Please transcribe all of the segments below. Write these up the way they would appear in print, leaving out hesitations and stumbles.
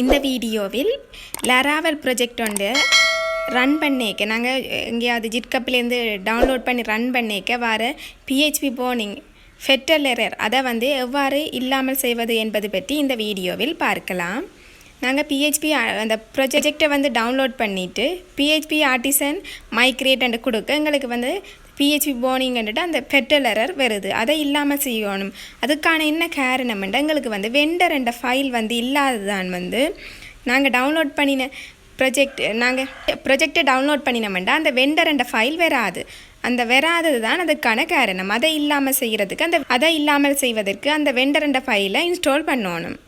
இந்த வீடியோவில் Laravel project ஒன்று ரன் பண்ணிக்க நாங்கள் எங்கேயாவது ஜிட்கப்லேருந்து டவுன்லோட் பண்ணி ரன் பண்ணிக்க வர PHP போர்னிங் ஃபெட்டல் எரர் அதை எவ்வாறு இல்லாமல் செய்வது என்பது பற்றி இந்த வீடியோவில் பார்க்கலாம். நாங்கள் PHP அந்த ப்ராஜெக்டை டவுன்லோட் பண்ணிவிட்டு PHP ஆர்டிசன் மைக்ரேட் என்று கொடுக்க எங்களுக்கு PHP போர்னிங்ன்ட்டு அந்த ஃபெட்டல் எரர் வருது. அதை இல்லாமல் செய்யணும். அதுக்கான என்ன காரணம்ன்ட்டு எங்களுக்கு வெண்டர் என்ற ஃபைல் இல்லாததான் நாங்கள் டவுன்லோட் பண்ணின ப்ராஜெக்டை டவுன்லோட் பண்ணினோம்னா அந்த வெண்டர் என்ற ஃபைல் வராது. அந்த வராதது தான் அதுக்கான காரணம். அதை இல்லாமல் செய்வதற்கு அந்த வெண்டர் என்ற ஃபைலை இன்ஸ்டால் பண்ணணும்.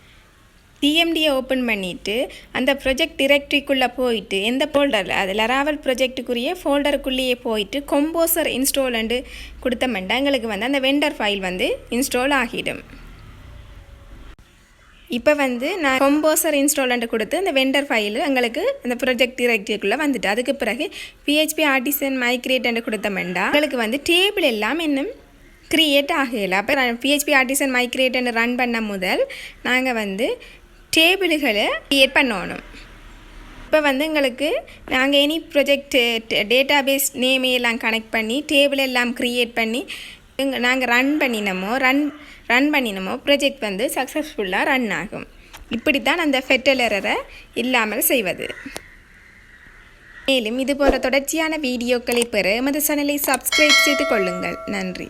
டிஎம்டியை ஓப்பன் பண்ணிவிட்டு அந்த ப்ராஜெக்ட் டிரெக்டரிக்குள்ளே போயிட்டு எந்த ஃபோல்டரில் அது Laravel ப்ராஜெக்டுக்குரிய ஃபோல்டருக்குள்ளேயே போயிட்டு கம்போசர் இன்ஸ்டால்ண்டு கொடுத்தோம்னா எங்களுக்கு அந்த வெண்டர் ஃபைல் இன்ஸ்டால் ஆகிடும். இப்போ நான் கம்போசர் இன்ஸ்டால்ண்டு கொடுத்து அந்த வெண்டர் ஃபைலு எங்களுக்கு அந்த ப்ராஜெக்ட் டிரெக்டரிக்குள்ளே வந்துட்டு அதுக்கு பிறகு PHP ஆர்டிசன் மைக்ரேட் கொடுத்தோம்னா எங்களுக்கு டேபிள் எல்லாம் இன்னும் க்ரியேட் ஆகலை. அப்போ PHP ஆர்டிசன் மைக்ரேட் ரன் பண்ண முதல் நாங்கள் டேபிள்களை க்ரியேட் பண்ணணும். இப்போ எங்களுக்கு நாங்கள் எனி ப்ராஜெக்ட் டேட்டாபேஸ் நேமையெல்லாம் கனெக்ட் பண்ணி டேபிள் எல்லாம் க்ரியேட் பண்ணி நாங்கள் ரன் பண்ணினோமோ ப்ராஜெக்ட் சக்ஸஸ்ஃபுல்லாக ரன் ஆகும். இப்படி தான் அந்த ஃபெட்டல் எரரை இல்லாமல் செய்வது. மேலும் இது போன்ற தொடர்ச்சியான வீடியோக்களை பெற எமது சேனலை சப்ஸ்கிரைப் செய்து கொள்ளுங்கள். நன்றி.